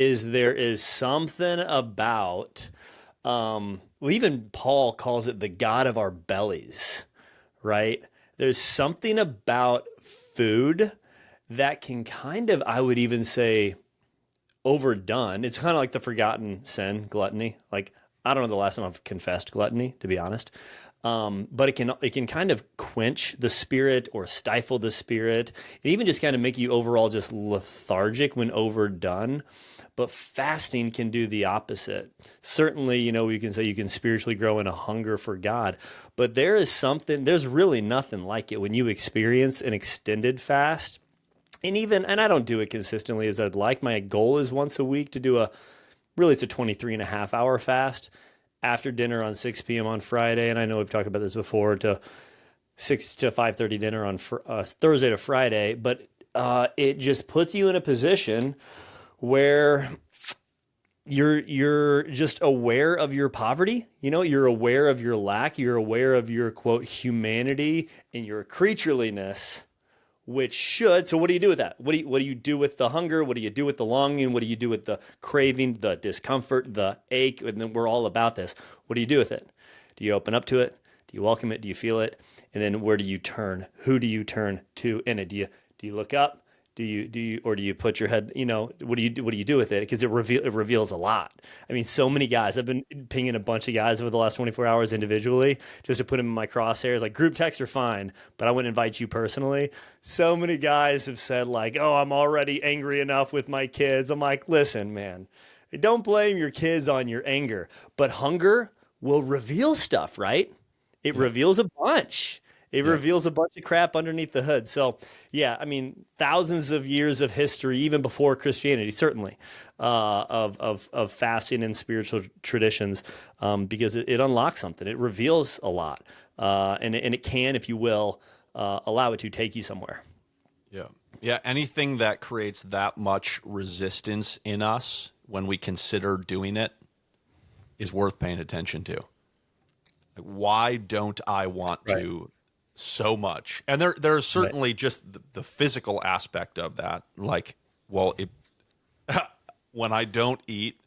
is there is something about, well, even Paul calls it the God of our bellies, right? There's something about food that can kind of, I would even say, overdone. It's kind of like the forgotten sin, gluttony. Like, I don't know the last time I've confessed gluttony, to be honest. But it can kind of quench the spirit or stifle the spirit, and even just kind of make you overall just lethargic when overdone. But fasting can do the opposite. Certainly, you can say you can spiritually grow in a hunger for God, but there's really nothing like it when you experience an extended fast. And I don't do it consistently as I'd like. My goal is once a week to do it's a 23 and a half hour fast after dinner on 6 p.m. on Friday. And I know we've talked about this before, to 6 to 5:30 dinner on Thursday to Friday. But it just puts you in a position where you're just aware of your poverty. You're aware of your lack. You're aware of your, quote, humanity and your creatureliness, which should. So what do you do with that? What do you do with the hunger? What do you do with the longing? What do you do with the craving, the discomfort, the ache? And then we're all about this. What do you do with it? Do you open up to it? Do you welcome it? Do you feel it? And then where do you turn? Who do you turn to in it? Do you look up? Or do you put your head, what do you do with it? Because it reveals a lot. I mean, so many guys, I've been pinging a bunch of guys over the last 24 hours individually just to put them in my crosshairs. Like, group texts are fine, but I wouldn't invite you personally. So many guys have said, like, oh, I'm already angry enough with my kids. I'm like, listen, man, don't blame your kids on your anger, but hunger will reveal stuff, right? It Yeah. reveals a bunch. It Yeah. reveals a bunch of crap underneath the hood. So, yeah, I mean, thousands of years of history, even before Christianity, certainly, of fasting and spiritual traditions, because it unlocks something. It reveals a lot, and it can, if you will, allow it to take you somewhere. Yeah. Yeah. Anything that creates that much resistance in us when we consider doing it is worth paying attention to. Like, why don't I want Right. to so much? And there's Right. certainly just the physical aspect of that. Like, well, when I don't eat,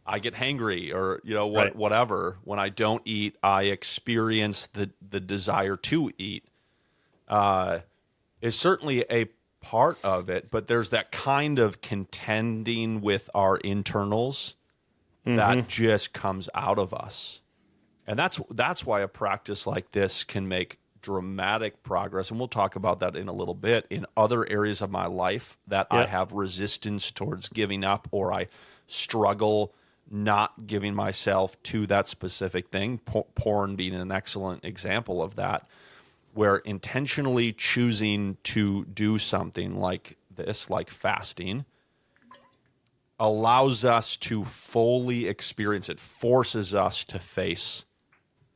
I get hangry, or Right. whatever. When I don't eat, I experience the desire to eat. Uh, is certainly a part of it, but there's that kind of contending with our internals Mm-hmm. that just comes out of us. And that's why a practice like this can make dramatic progress. And we'll talk about that in a little bit in other areas of my life that I Yep. have resistance towards giving up, or I struggle not giving myself to that specific thing. Porn being an excellent example of that, where intentionally choosing to do something like this, like fasting, allows us to fully experience it, forces us to face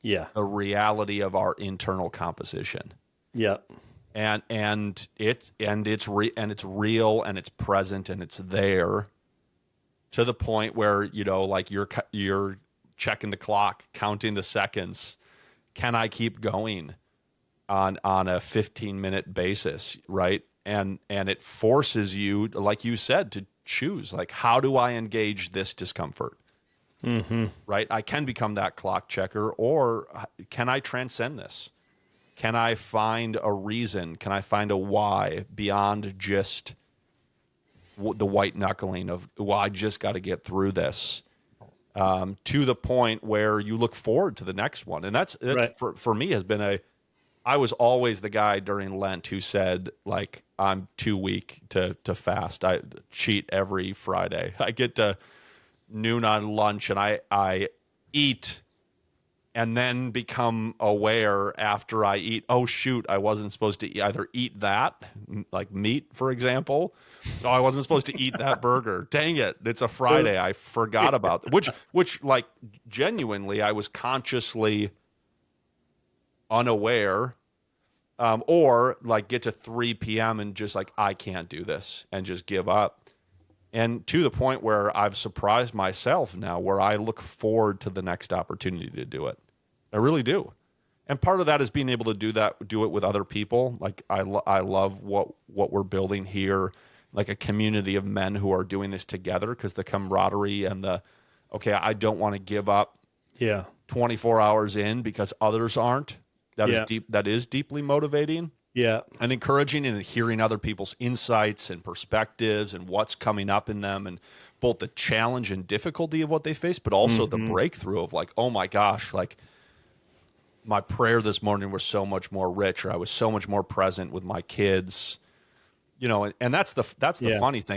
Yeah. the reality of our internal composition. Yep. And it's real, and it's present, and it's there, to the point where, like, you're checking the clock, counting the seconds. Can I keep going on a 15-minute basis, right? And it forces you, like you said, to choose, like, how do I engage this discomfort? Mm-hmm. Right? I can become that clock checker, or can I transcend this? Can I find a reason? Can I find a why beyond just the white knuckling of, well, I just got to get through this, to the point where you look forward to the next one. And that's Right. for me has been I was always the guy during Lent who said, like, I'm too weak to fast. I cheat every Friday. I get to noon on lunch, and I eat, and then become aware after I eat, oh shoot, I wasn't supposed to either eat that, like meat, for example. Oh, I wasn't supposed to eat that burger. Dang it, it's a Friday. I forgot about that. Which like, genuinely, I was consciously unaware, or like get to 3 p.m. and just like, I can't do this, and just give up. And to the point where I've surprised myself now, where I look forward to the next opportunity to do it. I really do. And part of that is being able to do it with other people. Like, I love what we're building here. like a community of men who are doing this together, because the camaraderie and the, okay, I don't want to give up Yeah. 24 hours in because others aren't. That is Yeah. deep. That is deeply motivating Yeah. and encouraging, and hearing other people's insights and perspectives and what's coming up in them, and both the challenge and difficulty of what they face, but also the breakthrough of like, oh my gosh, like my prayer this morning was so much more rich, or I was so much more present with my kids, you know, and that's the Yeah. funny thing.